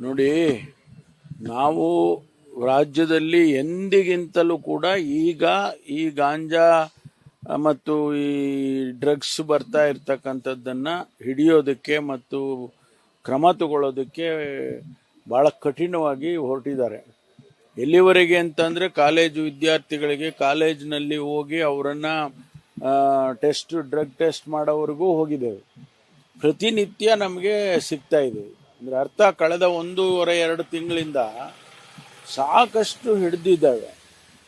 ನೋಡಿ, ನಾವು ರಾಜ್ಯದಲ್ಲಿ ಎಂದಿಗಿಂತಲೂ ಕೂಡ ಈಗ ಈ ಗಾಂಜಾ ಮತ್ತು ಈ ಡ್ರಗ್ಸ್ ಬರ್ತಾ ಇರ್ತಕ್ಕಂಥದ್ದನ್ನ ಹಿಡಿಯೋದಕ್ಕೆ ಮತ್ತು ಕ್ರಮ ತಗೊಳ್ಳೋದಕ್ಕೆ ಬಹಳ ಕಠಿಣವಾಗಿ ಹೊರಟಿದ್ದಾರೆ. ಎಲ್ಲಿವರೆಗೆ ಅಂತಂದ್ರೆ ಕಾಲೇಜು ವಿದ್ಯಾರ್ಥಿಗಳಿಗೆ ಕಾಲೇಜಿನಲ್ಲಿ ಹೋಗಿ ಅವರನ್ನ ಡ್ರಗ್ ಟೆಸ್ಟ್ ಮಾಡೋವರೆಗೂ ಹೋಗಿದ್ದೇವೆ. ಪ್ರತಿನಿತ್ಯ ನಮಗೆ ಸಿಗ್ತಾ ಇದೆ. ಅಂದ್ರೆ ಅರ್ಥ, ಕಳೆದ 1.5-2 ತಿಂಗಳಿಂದ ಸಾಕಷ್ಟು ಹಿಡಿದಿದ್ದಾವೆ,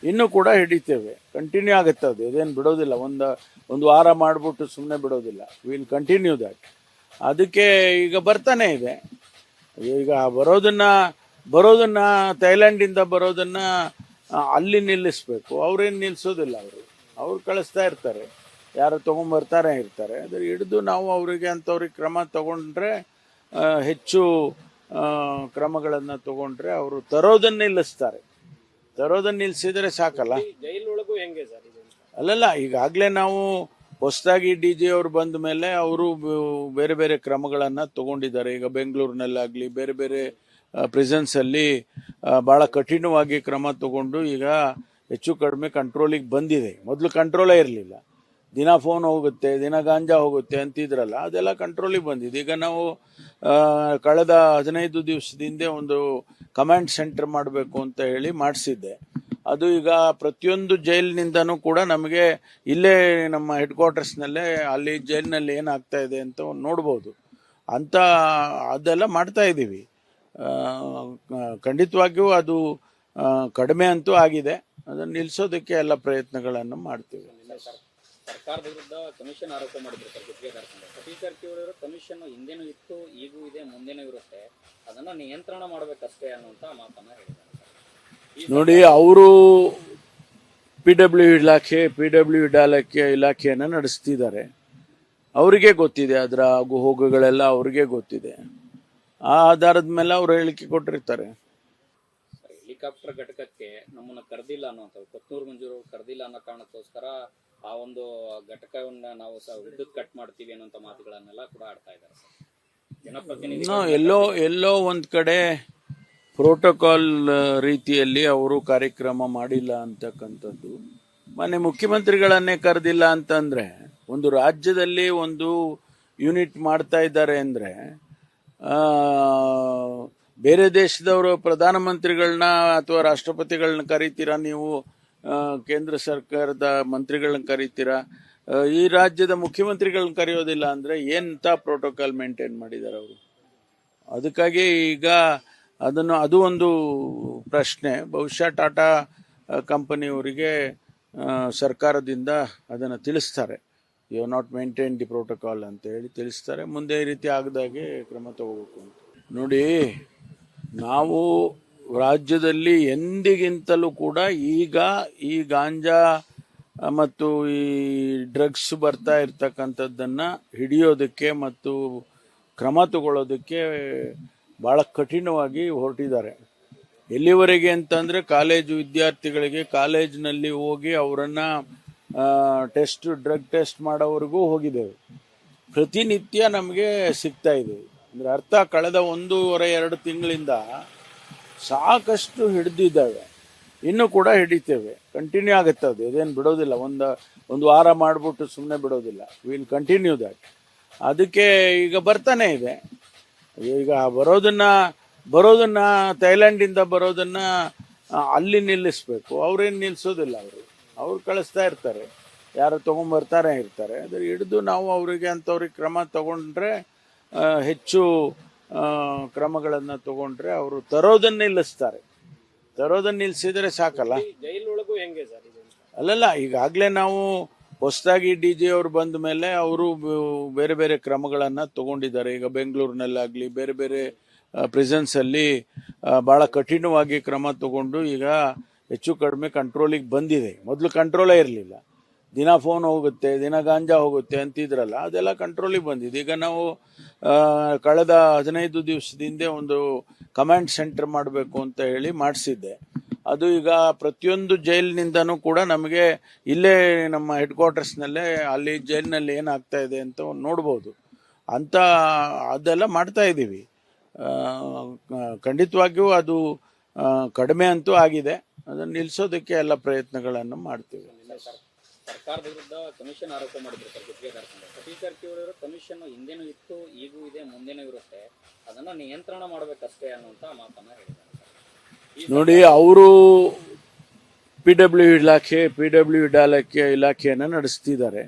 ಇನ್ನೂ ಕೂಡ ಹಿಡಿತೇವೆ. ಕಂಟಿನ್ಯೂ ಆಗುತ್ತೆ ಅದು, ಇದೇನು ಬಿಡೋದಿಲ್ಲ. ಒಂದು ವಾರ ಮಾಡಿಬಿಟ್ಟು ಸುಮ್ಮನೆ ಬಿಡೋದಿಲ್ಲ. Will continue that. ಅದಕ್ಕೆ ಈಗ ಬರ್ತಾನೆ ಇದೆ. ಈಗ ಬರೋದನ್ನ ಥೈಲ್ಯಾಂಡಿಂದ ಬರೋದನ್ನ ಅಲ್ಲಿ ನಿಲ್ಲಿಸ್ಬೇಕು. ಅವ್ರೇನು ನಿಲ್ಲಿಸೋದಿಲ್ಲ. ಅವ್ರು ಕಳಿಸ್ತಾ ಇರ್ತಾರೆ, ಯಾರು ತೊಗೊಂಬರ್ತಾರೆ ಇರ್ತಾರೆ. ಅದ್ರ ಹಿಡಿದು ನಾವು ಅಂಥವ್ರಿಗೆ ಕ್ರಮ ತಗೊಂಡ್ರೆ, ಹೆಚ್ಚು ಕ್ರಮಗಳನ್ನು ತಗೊಂಡ್ರೆ ಅವರು ತರೋದನ್ನ ನಿಲ್ಲಿಸ್ತಾರೆ. ತರೋದನ್ನ ನಿಲ್ಲಿಸಿದರೆ ಸಾಕಲ್ಲ. ಜೈಲೊಳಗೂ ಹೆಂಗೆ ಸರ್? ಅಲ್ಲಲ್ಲ, ಈಗಾಗಲೇ ನಾವು ಹೊಸದಾಗಿ DG ಅವರು ಬಂದ ಮೇಲೆ ಅವರು ಬೇರೆ ಬೇರೆ ಕ್ರಮಗಳನ್ನು ತಗೊಂಡಿದ್ದಾರೆ. ಈಗ ಬೆಂಗಳೂರಿನಲ್ಲಾಗಲಿ ಬೇರೆ ಬೇರೆ ಪ್ರಿಸನ್ಸ್ ಅಲ್ಲಿ ಬಹಳ ಕಠಿಣವಾಗಿ ಕ್ರಮ ತಗೊಂಡು ಈಗ ಹೆಚ್ಚು ಕಡಿಮೆ ಕಂಟ್ರೋಲಿಗೆ ಬಂದಿದೆ. ಮೊದಲು ಕಂಟ್ರೋಲೇ ಇರಲಿಲ್ಲ. ದಿನ ಫೋನ್ ಹೋಗುತ್ತೆ, ದಿನ ಗಾಂಜಾ ಹೋಗುತ್ತೆ ಅಂತಿದ್ರಲ್ಲ, ಅದೆಲ್ಲ ಕಂಟ್ರೋಲಿಗೆ ಬಂದಿದೆ. ಈಗ ನಾವು ಕಳೆದ 15 ದಿವಸದಿಂದ ಒಂದು ಕಮಾಂಡ್ ಸೆಂಟರ್ ಮಾಡಬೇಕು ಅಂತ ಹೇಳಿ ಮಾಡಿಸಿದ್ದೆ. ಅದು ಈಗ ಪ್ರತಿಯೊಂದು ಜೈಲಿನಿಂದನೂ ಕೂಡ ನಮಗೆ ಇಲ್ಲೇ ನಮ್ಮ ಹೆಡ್ ಕ್ವಾರ್ಟರ್ಸ್ನಲ್ಲೇ ಅಲ್ಲಿ ಜೈಲಿನಲ್ಲಿ ಏನಾಗ್ತಾ ಇದೆ ಅಂತ ನೋಡ್ಬೋದು ಅಂತ ಅದೆಲ್ಲ ಮಾಡ್ತಾ ಇದ್ದೀವಿ. ಖಂಡಿತವಾಗಿಯೂ ಅದು ಕಡಿಮೆ ಅಂತೂ ಆಗಿದೆ. ಅದನ್ನು ನಿಲ್ಲಿಸೋದಕ್ಕೆ ಎಲ್ಲ ಪ್ರಯತ್ನಗಳನ್ನು ಮಾಡ್ತೀವಿ. ಸರ್ಕಾರದ ವಿರುದ್ಧ ಕಮಿಷನ್ ಆರೋಪ ಮಾಡಿದ್ರು ಸರ್ ಗುತ್ತಿಗೆದಾರರಿಂದ. ಸತೀಶ್ ಜಾರಕಿಹೊಳಿ ಕಮಿಷನ್ ಹಿಂದೆನೂ ಇತ್ತು, ಈಗೂ ಇದೆ, ಮುಂದೆನೂ ಇರುತ್ತೆ, ಅದನ್ನ ನಿಯಂತ್ರಣ ಮಾಡಬೇಕಷ್ಟೇ ಅನ್ನುವಂತ ಮಾತನ್ನ ಹೇಳಿದ್ದಾರೆ. ನೋಡಿ, ಅವರು PW ಇಲಾಖೆಯನ್ನು ನಡೆಸ್ತಿದ್ದಾರೆ. ಅವರಿಗೆ ಗೊತ್ತಿದೆ, ಅದರ ಆಗು ಹೋಗುಗಳೆಲ್ಲ ಅವ್ರಿಗೆ ಗೊತ್ತಿದೆ. ಆ ಆಧಾರದ ಮೇಲೆ ಅವರು ಹೇಳಿಕೆ ಕೊಟ್ಟಿರ್ತಾರೆ. ಹೆಲಿಕಾಪ್ಟರ್ ಘಟಕಕ್ಕೆ ನಮ್ಮನ್ನ ಕರೆದಿಲ್ಲ ಅನ್ನೋಂಥದ್ದು, ಕೊತ್ತೂರು ಮಂಜೂರು ಕರೆದಿಲ್ಲ ಅನ್ನೋ ಕಾರಣಕ್ಕೋಸ್ಕರ ಆ ಒಂದು ಘಟಕವನ್ನ ನಾವು ವಿದ್ಯುತ್ ಕಟ್ ಮಾಡ್ತೀವಿ ಅನ್ನೋಂಥ ಮಾತುಗಳನ್ನೆಲ್ಲ ಕೂಡ ಆಡ್ತಾ ಇದ್ದಾರೆ ಜನಪ್ರತಿನಿಧಿ. ಎಲ್ಲೋ ಒಂದ್ ಕಡೆ ಪ್ರೋಟೋಕಾಲ್ ರೀತಿಯಲ್ಲಿ ಅವರು ಕಾರ್ಯಕ್ರಮ ಮಾಡಿಲ್ಲ ಅಂತಕ್ಕಂಥದ್ದು. ಮೊನ್ನೆ ಮುಖ್ಯಮಂತ್ರಿಗಳನ್ನೇ ಕರೆದಿಲ್ಲ ಅಂತಂದ್ರೆ, ಒಂದು ರಾಜ್ಯದಲ್ಲಿ ಒಂದು ಯೂನಿಟ್ ಮಾಡ್ತಾ ಇದ್ದಾರೆ ಅಂದ್ರೆ, ಬೇರೆ ದೇಶದವರು ಪ್ರಧಾನಮಂತ್ರಿಗಳನ್ನ ಅಥವಾ ರಾಷ್ಟ್ರಪತಿಗಳನ್ನ ಕರೀತೀರಾ ನೀವು, ಕೇಂದ್ರ ಸರ್ಕಾರದ ಮಂತ್ರಿಗಳನ್ನ ಕರೀತೀರಾ, ಈ ರಾಜ್ಯದ ಮುಖ್ಯಮಂತ್ರಿಗಳನ್ನ ಕರೆಯೋದಿಲ್ಲ ಅಂದ್ರೆ ಎಂತ ಪ್ರೋಟೋಕಾಲ್ ಮೇಂಟೈನ್ ಮಾಡಿದ್ದಾರೆ ಅವರು. ಅದಕ್ಕಾಗಿ ಈಗ ಅದು ಒಂದು ಪ್ರಶ್ನೆ. ಬಹುಶಃ ಟಾಟಾ ಕಂಪನಿಯವರಿಗೆ ಸರ್ಕಾರದಿಂದ ಅದನ್ನು ತಿಳಿಸ್ತಾರೆ, you have not maintain the protocol ಅಂತ ಹೇಳಿ ತಿಳಿಸ್ತಾರೆ. ಮುಂದೆ ಈ ರೀತಿ ಆಗದಾಗೆ ಕ್ರಮ ತಗೋಬೇಕು ಅಂತ. ನೋಡಿ, ನಾವು ರಾಜ್ಯದಲ್ಲಿ ಎಂದಿಗಿಂತಲೂ ಕೂಡ ಈಗ ಈ ಗಾಂಜಾ ಮತ್ತು ಈ ಡ್ರಗ್ಸ್ ಬರ್ತಾ ಇರ್ತಕ್ಕಂಥದ್ದನ್ನ ಹಿಡಿಯೋದಕ್ಕೆ ಮತ್ತು ಕ್ರಮ ತಗೊಳ್ಳೋದಕ್ಕೆ ಬಹಳ ಕಠಿಣವಾಗಿ ಹೊರಟಿದ್ದಾರೆ. ಎಲ್ಲಿವರೆಗೆ ಅಂತಂದ್ರೆ ಕಾಲೇಜು ವಿದ್ಯಾರ್ಥಿಗಳಿಗೆ ಕಾಲೇಜಿನಲ್ಲಿ ಹೋಗಿ ಅವರನ್ನ ಡ್ರಗ್ ಟೆಸ್ಟ್ ಮಾಡೋವರೆಗೂ ಹೋಗಿದ್ದೇವೆ. ಪ್ರತಿನಿತ್ಯ ನಮಗೆ ಸಿಗ್ತಾ ಇದೆ. ಅಂದ್ರೆ ಅರ್ಥ, ಕಳೆದ 1.5-2 ತಿಂಗಳಿಂದ ಸಾಕಷ್ಟು ಹಿಡಿದಿದ್ದಾವೆ, ಇನ್ನೂ ಕೂಡ ಹಿಡಿತೇವೆ. ಕಂಟಿನ್ಯೂ ಆಗುತ್ತೆ ಅದು, ಇದೇನು ಬಿಡೋದಿಲ್ಲ. ಒಂದು ವಾರ ಮಾಡಿಬಿಟ್ಟು ಸುಮ್ಮನೆ ಬಿಡೋದಿಲ್ಲ. Will continue that. ಅದಕ್ಕೆ ಈಗ ಬರ್ತಾನೆ ಇದೆ. ಈಗ ಬರೋದನ್ನ ಥೈಲ್ಯಾಂಡಿಂದ ಬರೋದನ್ನ ಅಲ್ಲಿ ನಿಲ್ಲಿಸ್ಬೇಕು. ಅವ್ರೇನು ನಿಲ್ಲಿಸೋದಿಲ್ಲ. ಅವ್ರು ಕಳಿಸ್ತಾ ಇರ್ತಾರೆ, ಯಾರು ತೊಗೊಂಬರ್ತಾರೆ ಇರ್ತಾರೆ. ಅದ್ರ ಹಿಡಿದು ನಾವು ಅಂಥವ್ರಿಗೆ ಕ್ರಮ ತಗೊಂಡ್ರೆ, ಹೆಚ್ಚು ಕ್ರಮಗಳನ್ನು ತಗೊಂಡ್ರೆ ಅವರು ತರೋದನ್ನ ನಿಲ್ಲಿಸ್ತಾರೆ. ತರೋದನ್ನ ನಿಲ್ಲಿಸಿದರೆ ಸಾಕಲ್ಲ. ಜೈಲೊಳಗೂ ಹೆಂಗೆ ಸರ್? ಅಲ್ಲಲ್ಲ, ಈಗಾಗಲೇ ನಾವು ಹೊಸದಾಗಿ DG ಅವರು ಬಂದ ಮೇಲೆ ಅವರು ಬೇರೆ ಬೇರೆ ಕ್ರಮಗಳನ್ನು ತಗೊಂಡಿದ್ದಾರೆ. ಈಗ ಬೆಂಗಳೂರಿನಲ್ಲಾಗಲಿ ಬೇರೆ ಬೇರೆ ಪ್ರಿಸನ್ಸ್ ಅಲ್ಲಿ ಬಹಳ ಕಠಿಣವಾಗಿ ಕ್ರಮ ತಗೊಂಡು ಈಗ ಹೆಚ್ಚು ಕಡಿಮೆ ಕಂಟ್ರೋಲಿಗೆ ಬಂದಿದೆ. ಮೊದಲು ಕಂಟ್ರೋಲೇ ಇರಲಿಲ್ಲ. ದಿನ ಫೋನ್ ಹೋಗುತ್ತೆ, ದಿನ ಗಾಂಜಾ ಹೋಗುತ್ತೆ ಅಂತಿದ್ರಲ್ಲ, ಅದೆಲ್ಲ ಕಂಟ್ರೋಲಿಗೆ ಬಂದಿದೆ. ಈಗ ನಾವು ಕಳೆದ 15 ದಿವಸದಿಂದ ಒಂದು ಕಮಾಂಡ್ ಸೆಂಟರ್ ಮಾಡಬೇಕು ಅಂತ ಹೇಳಿ ಮಾಡಿಸಿದ್ದೆ. ಅದು ಈಗ ಪ್ರತಿಯೊಂದು ಜೈಲಿನಿಂದನೂ ಕೂಡ ನಮಗೆ ಇಲ್ಲೇ ನಮ್ಮ ಹೆಡ್ ಕ್ವಾರ್ಟರ್ಸ್ನಲ್ಲೇ ಅಲ್ಲಿ ಜೈಲಿನಲ್ಲಿ ಏನಾಗ್ತಾ ಇದೆ ಅಂತ ನೋಡ್ಬೋದು ಅಂತ ಅದೆಲ್ಲ ಮಾಡ್ತಾ ಇದ್ದೀವಿ. ಖಂಡಿತವಾಗಿಯೂ ಅದು ಕಡಿಮೆ ಅಂತೂ ಆಗಿದೆ. ಅದನ್ನು ನಿಲ್ಲಿಸೋದಕ್ಕೆ ಎಲ್ಲ ಪ್ರಯತ್ನಗಳನ್ನು ಮಾಡ್ತೀವಿ. ಸರ್ಕಾರದ ವಿರುದ್ಧ ಕಮಿಷನ್ ಆರೋಪ ಮಾಡಿದ್ರು ಸರ್ ಗುತ್ತಿಗೆದಾರ ಸಂಘ. ಸತೀಶ್ ಜಾರಕಿಹೊಳಿ ಅವರು ಕಮಿಷನ್ ಹಿಂದೆನೂ ಇತ್ತು, ಈಗೂ ಇದೆ, ಮುಂದೆನೂ ಇರುತ್ತೆ, ಅದನ್ನ ನಿಯಂತ್ರಣ ಮಾಡಬೇಕಷ್ಟೇ ಅನ್ನುವಂತ ಮಾತನ್ನ ಹೇಳಿದ್ದಾರೆ ಸರ್. ನೋಡಿ, ಅವರು PW ಇಲಾಖೆಯನ್ನು ನಡೆಸ್ತಿದ್ದಾರೆ.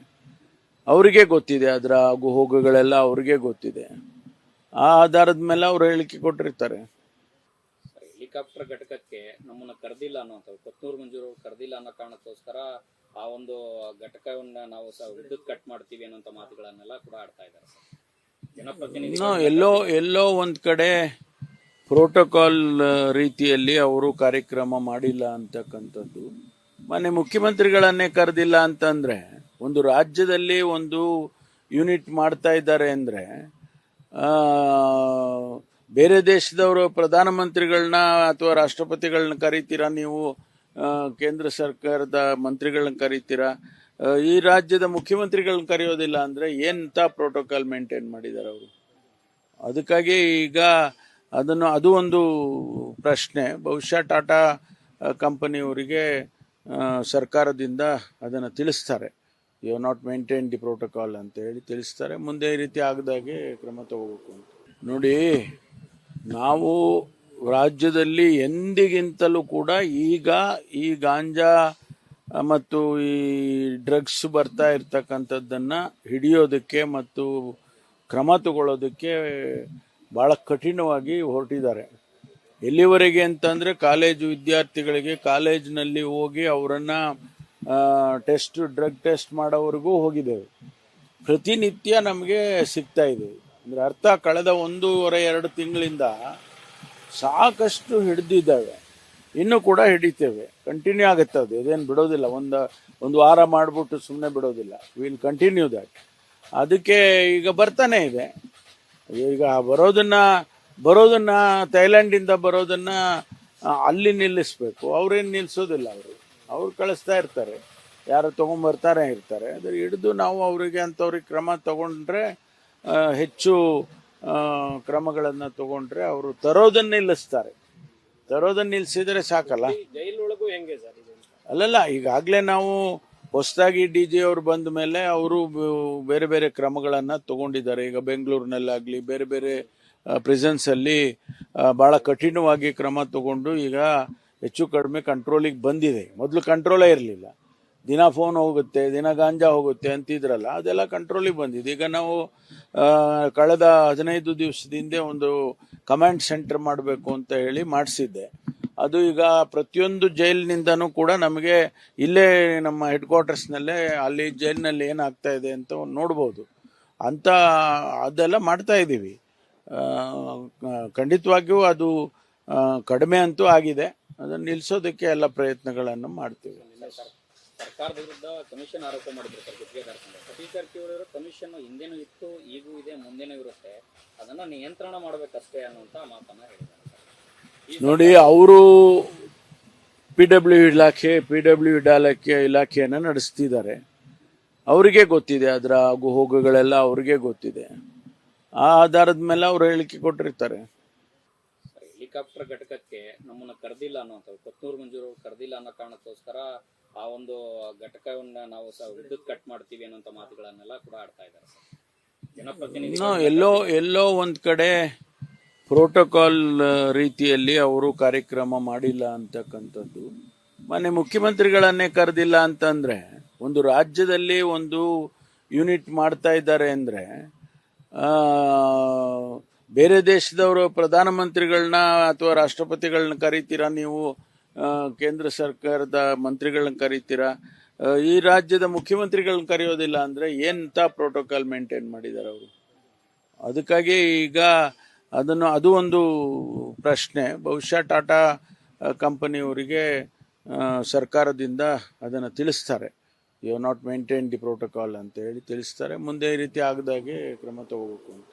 ಅವರಿಗೆ ಗೊತ್ತಿದೆ, ಅದರ ಆಗು ಹೋಗುಗಳೆಲ್ಲ ಅವ್ರಿಗೆ ಗೊತ್ತಿದೆ. ಆ ಆಧಾರದ ಮೇಲೆ ಅವರು ಹೇಳಿಕೆ ಕೊಟ್ಟಿರ್ತಾರೆ. ಹೆಲಿಕಾಪ್ಟರ್ ಘಟಕಕ್ಕೆ ನಮ್ಮನ್ನ ಕರೆದಿಲ್ಲ ಅನ್ನೋಂಥದ್ದು, ಕೊತ್ತೂರು ಮಂಜೂರು ಕರೆದಿಲ್ಲ ಅನ್ನೋ ಕಾರಣಕ್ಕೋಸ್ಕರ ಆ ಒಂದು ಘಟಕವನ್ನ ನಾವು ವಿದ್ಯುತ್ ಕಟ್ ಮಾಡ್ತೀವಿ ಅನ್ನೋಂಥ ಮಾತುಗಳನ್ನೆಲ್ಲ ಕೂಡ ಆಡ್ತಾ ಇದ್ದಾರೆ ಸರ್. ಜನಪ್ರತಿನಿಧಿ ಎಲ್ಲೋ ಒಂದ್ ಕಡೆ ಪ್ರೋಟೋಕಾಲ್ ರೀತಿಯಲ್ಲಿ ಅವರು ಕಾರ್ಯಕ್ರಮ ಮಾಡಿಲ್ಲ ಅಂತಕ್ಕಂಥದ್ದು. ಮೊನ್ನೆ ಮುಖ್ಯಮಂತ್ರಿಗಳನ್ನೇ ಕರೆದಿಲ್ಲ ಅಂತಂದ್ರೆ, ಒಂದು ರಾಜ್ಯದಲ್ಲಿ ಒಂದು ಯೂನಿಟ್ ಮಾಡ್ತಾ ಇದ್ದಾರೆ ಅಂದ್ರೆ, ಬೇರೆ ದೇಶದವರು ಪ್ರಧಾನಮಂತ್ರಿಗಳನ್ನ ಅಥವಾ ರಾಷ್ಟ್ರಪತಿಗಳನ್ನ ಕರೀತೀರಾ ನೀವು, ಕೇಂದ್ರ ಸರ್ಕಾರದ ಮಂತ್ರಿಗಳನ್ನ ಕರೀತೀರಾ, ಈ ರಾಜ್ಯದ ಮುಖ್ಯಮಂತ್ರಿಗಳನ್ನ ಕರೆಯೋದಿಲ್ಲ ಅಂದ್ರೆ ಎಂತ ಪ್ರೋಟೋಕಾಲ್ ಮೇಂಟೈನ್ ಮಾಡಿದ್ದಾರೆ ಅವರು. ಅದಕ್ಕಾಗಿ ಈಗ ಅದು ಒಂದು ಪ್ರಶ್ನೆ. ಬಹುಶಃ ಟಾಟಾ ಕಂಪನಿಯವರಿಗೆ ಸರ್ಕಾರದಿಂದ ಅದನ್ನು ತಿಳಿಸ್ತಾರೆ, you have not maintain the protocol ಅಂತ ಹೇಳಿ ತಿಳಿಸ್ತಾರೆ. ಮುಂದೆ ಈ ರೀತಿ ಆಗದಾಗೆ ಕ್ರಮ ತಗೋಬೇಕು ಅಂತ. ನೋಡಿ, ನಾವು ರಾಜ್ಯದಲ್ಲಿ ಎಂದಿಗಿಂತಲೂ ಕೂಡ ಈಗ ಈ ಗಾಂಜಾ ಮತ್ತು ಈ ಡ್ರಗ್ಸ್ ಬರ್ತಾ ಇರ್ತಕ್ಕಂಥದ್ದನ್ನ ಹಿಡಿಯೋದಕ್ಕೆ ಮತ್ತು ಕ್ರಮ ತಗೊಳ್ಳೋದಕ್ಕೆ ಭಾಳ ಕಠಿಣವಾಗಿ ಹೊರಟಿದ್ದಾರೆ. ಎಲ್ಲಿವರೆಗೆ ಅಂತಂದರೆ, ಕಾಲೇಜು ವಿದ್ಯಾರ್ಥಿಗಳಿಗೆ ಕಾಲೇಜಿನಲ್ಲಿ ಹೋಗಿ ಅವರನ್ನು ಡ್ರಗ್ ಟೆಸ್ಟ್ ಮಾಡೋವರೆಗೂ ಹೋಗಿದ್ದೇವೆ. ಪ್ರತಿನಿತ್ಯ ನಮಗೆ ಸಿಗ್ತಾ ಇದೆ. ಅಂದರೆ ಅರ್ಥ, ಕಳೆದ 1.5-2 ತಿಂಗಳಿಂದ ಸಾಕಷ್ಟು ಹಿಡಿದಿದ್ದಾವೆ. ಇನ್ನೂ ಕೂಡ ಹಿಡಿತೇವೆ, ಕಂಟಿನ್ಯೂ ಆಗುತ್ತೆ. ಅದು ಇದೇನು ಬಿಡೋದಿಲ್ಲ, ಒಂದು ವಾರ ಮಾಡಿಬಿಟ್ಟು ಸುಮ್ಮನೆ ಬಿಡೋದಿಲ್ಲ. Will continue that. ಅದಕ್ಕೆ ಈಗ ಬರ್ತಾನೆ ಇದೆ. ಈಗ ಬರೋದನ್ನ ಥೈಲ್ಯಾಂಡಿಂದ ಬರೋದನ್ನ ಅಲ್ಲಿ ನಿಲ್ಲಿಸ್ಬೇಕು. ಅವ್ರೇನು ನಿಲ್ಲಿಸೋದಿಲ್ಲ, ಅವ್ರು ಕಳಿಸ್ತಾ ಇರ್ತಾರೆ, ಯಾರು ತೊಗೊಂಬರ್ತಾರೆ ಇರ್ತಾರೆ. ಅದ್ರ ಹಿಡಿದು ನಾವು ಅಂಥವ್ರಿಗೆ ಕ್ರಮ ತಗೊಂಡ್ರೆ, ಹೆಚ್ಚು ಕ್ರಮಗಳನ್ನು ತಗೊಂಡ್ರೆ ಅವರು ತರೋದನ್ನ ನಿಲ್ಲಿಸ್ತಾರೆ. ತರೋದನ್ನ ನಿಲ್ಲಿಸಿದರೆ ಸಾಕಲ್ಲ. ಜೈಲೊಳಗೂ ಹೆಂಗೆ ಸರ್? ಅಲ್ಲಲ್ಲ, ಈಗಾಗಲೇ ನಾವು ಹೊಸದಾಗಿ DG ಅವರು ಬಂದ ಮೇಲೆ ಅವರು ಬೇರೆ ಬೇರೆ ಕ್ರಮಗಳನ್ನು ತಗೊಂಡಿದ್ದಾರೆ. ಈಗ ಬೆಂಗಳೂರಿನಲ್ಲಾಗಲಿ ಬೇರೆ ಬೇರೆ ಪ್ರಿಸನ್ಸಲ್ಲಿ ಭಾಳ ಕಠಿಣವಾಗಿ ಕ್ರಮ ತಗೊಂಡು ಈಗ ಹೆಚ್ಚು ಕಡಿಮೆ ಕಂಟ್ರೋಲಿಗೆ ಬಂದಿದೆ. ಮೊದಲು ಕಂಟ್ರೋಲೇ ಇರಲಿಲ್ಲ. ದಿನ ಫೋನ್ ಹೋಗುತ್ತೆ, ದಿನ ಗಾಂಜಾ ಹೋಗುತ್ತೆ ಅಂತಿದ್ರಲ್ಲ, ಅದೆಲ್ಲ ಕಂಟ್ರೋಲಿಗೆ ಬಂದಿದೆ. ಈಗ ನಾವು ಕಳೆದ 15 ದಿವಸದಿಂದ ಒಂದು ಕಮಾಂಡ್ ಸೆಂಟರ್ ಮಾಡಬೇಕು ಅಂತ ಹೇಳಿ ಮಾಡಿಸಿದ್ದೆ. ಅದು ಈಗ ಪ್ರತಿಯೊಂದು ಜೈಲಿನಿಂದನೂ ಕೂಡ ನಮಗೆ ಇಲ್ಲೇ ನಮ್ಮ ಹೆಡ್ ಕ್ವಾರ್ಟರ್ಸ್ನಲ್ಲೇ ಅಲ್ಲಿ ಜೈಲಿನಲ್ಲಿ ಏನಾಗ್ತಾ ಇದೆ ಅಂತ ನೋಡ್ಬೋದು ಅಂತ ಅದೆಲ್ಲ ಮಾಡ್ತಾ ಇದ್ದೀವಿ. ಖಂಡಿತವಾಗಿಯೂ ಅದು ಕಡಿಮೆ ಅಂತೂ ಆಗಿದೆ. ಅದನ್ನು ನಿಲ್ಲಿಸೋದಕ್ಕೆ ಎಲ್ಲ ಪ್ರಯತ್ನಗಳನ್ನು ಮಾಡ್ತೀವಿ. ಸರ್ಕಾರದ ವಿರುದ್ಧ ಕಮಿಷನ್ ಆರೋಪ ಮಾಡಿದ್ರು ಸರ್ ಗುತ್ತಿಗೆದಾರ ಸಂಘ. ಸತೀಶ್ ಜಾರಕಿಹೊಳಿ ಅವರು ಕಮಿಷನ್ ಹಿಂದೆನೂ ಇತ್ತು, ಈಗೂ ಇದೆ, ಮುಂದೆನೂ ಇರುತ್ತೆ, ಅದನ್ನ ನಿಯಂತ್ರಣ ಮಾಡಬೇಕಷ್ಟೇ ಅನ್ನುವಂತ ಮಾತನ್ನ ಹೇಳಿದ್ದಾರೆ ಸರ್. ನೋಡಿ, ಅವರು PW ಇಲಾಖೆಯನ್ನು ನಡೆಸ್ತಿದ್ದಾರೆ. ಅವರಿಗೆ ಗೊತ್ತಿದೆ, ಅದರ ಆಗು ಹೋಗುಗಳೆಲ್ಲ ಅವ್ರಿಗೆ ಗೊತ್ತಿದೆ. ಆ ಆಧಾರದ ಮೇಲೆ ಅವರು ಹೇಳಿಕೆ ಕೊಟ್ಟಿರ್ತಾರೆ. ಹೆಲಿಕಾಪ್ಟರ್ ಘಟಕಕ್ಕೆ ನಮ್ಮನ್ನ ಕರೆದಿಲ್ಲ ಅನ್ನೋಂಥದ್ದು, ಕೊತ್ತೂರು ಮಂಜೂರು ಕರೆದಿಲ್ಲ ಅನ್ನೋ ಕಾರಣಕ್ಕೋಸ್ಕರ ಆ ಒಂದು ಘಟಕವನ್ನ ನಾವು ವಿದ್ಯುತ್ ಕಟ್ ಮಾಡ್ತೀವಿ ಅನ್ನೋಂಥ ಮಾತುಗಳನ್ನೆಲ್ಲ ಕೂಡ ಆಡ್ತಾ ಇದ್ದಾರೆ ಸರ್. ಜನಪ್ರತಿನಿಧಿ ಎಲ್ಲೋ ಒಂದ್ ಕಡೆ ಪ್ರೋಟೋಕಾಲ್ ರೀತಿಯಲ್ಲಿ ಅವರು ಕಾರ್ಯಕ್ರಮ ಮಾಡಿಲ್ಲ ಅಂತಕ್ಕಂಥದ್ದು. ಮೊನ್ನೆ ಮುಖ್ಯಮಂತ್ರಿಗಳನ್ನೇ ಕರೆದಿಲ್ಲ ಅಂತಂದ್ರೆ, ಒಂದು ರಾಜ್ಯದಲ್ಲಿ ಒಂದು ಯೂನಿಟ್ ಮಾಡ್ತಾ ಇದ್ದಾರೆ ಅಂದ್ರೆ, ಬೇರೆ ದೇಶದವರು ಪ್ರಧಾನಮಂತ್ರಿಗಳನ್ನ ಅಥವಾ ರಾಷ್ಟ್ರಪತಿಗಳನ್ನ ಕರೀತೀರಾ ನೀವು, ಕೇಂದ್ರ ಸರ್ಕಾರದ ಮಂತ್ರಿಗಳನ್ನ ಕರೀತೀರಾ, ಈ ರಾಜ್ಯದ ಮುಖ್ಯಮಂತ್ರಿಗಳನ್ನ ಕರೆಯೋದಿಲ್ಲ ಅಂದ್ರೆ ಎಂತ ಪ್ರೋಟೋಕಾಲ್ ಮೇಂಟೈನ್ ಮಾಡಿದ್ದಾರೆ ಅವರು. ಅದಕ್ಕಾಗಿ ಈಗ ಅದು ಒಂದು ಪ್ರಶ್ನೆ. ಬಹುಶಃ ಟಾಟಾ ಕಂಪನಿಯವರಿಗೆ ಸರ್ಕಾರದಿಂದ ಅದನ್ನು ತಿಳಿಸ್ತಾರೆ, you have not maintain the protocol ಅಂತ ಹೇಳಿ ತಿಳಿಸ್ತಾರೆ. ಮುಂದೆ ಈ ರೀತಿ ಆಗದಾಗೆ ಕ್ರಮ ತಗೋಬೇಕು ಅಂತ.